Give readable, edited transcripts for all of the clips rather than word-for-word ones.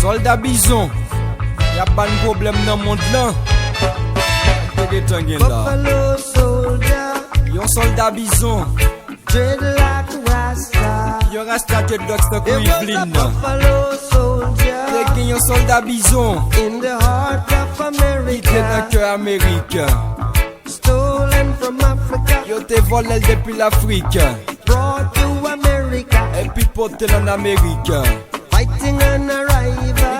Soldat bison, y'a pas de problème dans le monde là. Buffalo soldier, Yon soldat bison, dreadlock rasta. yon rasta dreadlocks dans It was a Cleveland. buffalo soldier T'es yon soldat bison, in the heart of qui t'es dans America, cœur Amérique. stolen from Africa, Yo te volé depuis l'Afrique, brought to America, et puis porté en Amérique. fighting an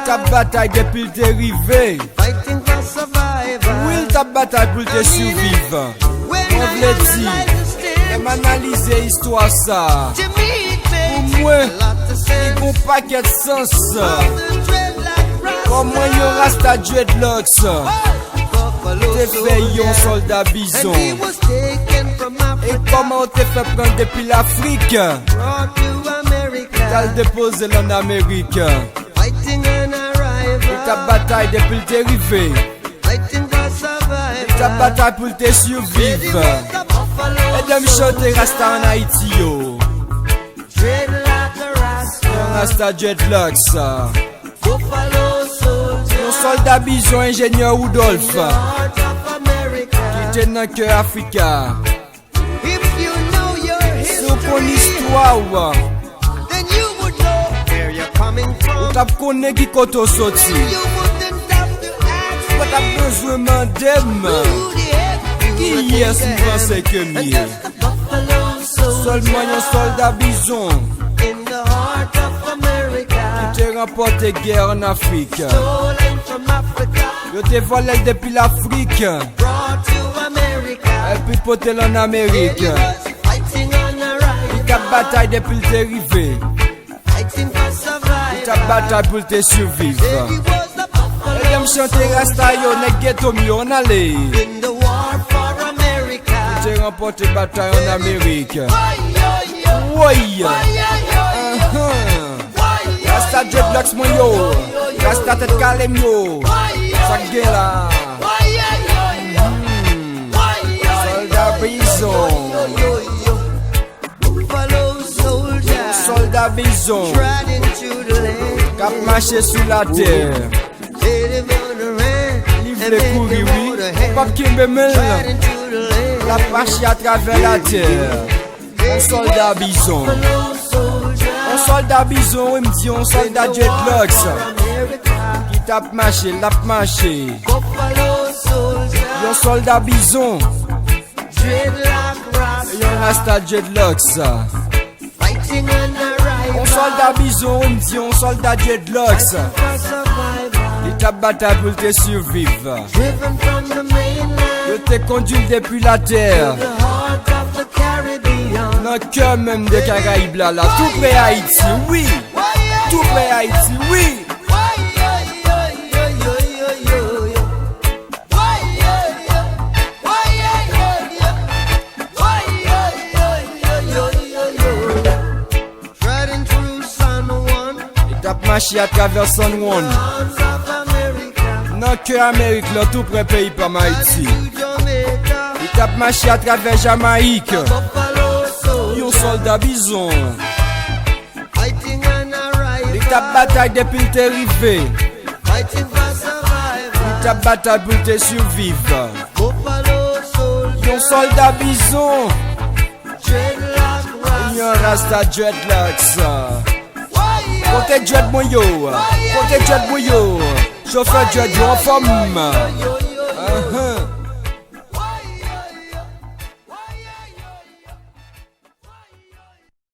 Ta arrival, bataille depuis le dérivé. fighting for survival. Oui, ta bataille pour te survivre. When On I l'a dit. analyze the Et state, m'analyser l'histoire ça. to me it makes Pour moi, a lot of sense. bon paquet de sens. All the dreadlock rasta, Comment yon rasta dreadlocks? buffalo T'es fait yon soldier, soldat and bison. he was taken from Et Africa, comment t'es fait prendre depuis l'Afrique? brought to T'as America, le déposé en Amérique. fighting an Et ta arrival, bataille depuis le dérivé. fighting for Ta survival. bataille pour te He survivre. was a buffalo Et de me chanter rasta en Haïti yo. dreadlock rasta, Yon rasta dreadlocks. buffalo soldier, Yon soldat bison ingénieur Rudolph. heart of America. Qui t'es dans cœur Africa. If you know your C'est pour history, l'histoire. then you would know where you're coming from. T'as connaît qui koto sorti. You wouldn't have to ask Pas t'as besoin mandem. who the heck you Qui were est-ce thinking. qui pensait que And mieux? just a buffalo soldier Seulement yon soldat bison. in the heart of America, T'es remporté guerre en Afrique. stolen from Africa, Yo te volé depuis l'Afrique. brought to America. Et puis porté en Amérique. He was fighting on a Ta rival, bataille depuis le dérivé. fighting for survival. Ta bataille pour te survivre. He was a Et buffalo dem chante rasta yo, ne ghetto mi on allé. in the war for America. T'es remporté bataille en Amérique. Why, yo, yo. Oui. Why, Rasta dreadlocks mon yo. Rasta tête calem yo. Ça gen la. Soldat bison. Buffalo soldier, Soldat bison. riding through the land. Cap marché sous la terre. They live on the ranch, Livre and les they courir, can oui. hold a hand. Pap Kimbe Mel. Riding through the La land. marché à travers la terre. Un soldat bison. Buffalo soldier, Un soldat bison, il me dit un soldat dreadlocks. for America. Qui tape marché, l'a marché. Buffalo soldier, Un soldat bison. dreadlock rasta, Un rasta dreadlocks. fighting on a rival. Un soldat bison, il me dit un soldat dreadlocks. For survival, Il tape bataille pour te survivre. driven from the mainland. Je te conduis depuis la terre. The heart of the Caribbean. Dans le cœur même des Caraïbes là, là. Tout près Haïti, oui. Tout près Haïti, oui. Riding through San Juan, Il tape marché à travers San Juan. arms of America, Dans le cœur Amérique là, tout près pays par Haïti. to Jamaica, Il tape marché à travers Jamaïque. Buffalo Un soldier, soldat bison. fighting on a Il tape rival, bataille depuis le terrivé. fighting for survival. Il tape bataille pour te survivre. Buffalo soldier, Un soldat bison. dreadlock Un rasta, rasta dreadlocks. Côté dread moi yo. Côté dread moi yo. Chauffeur dread yo en forme.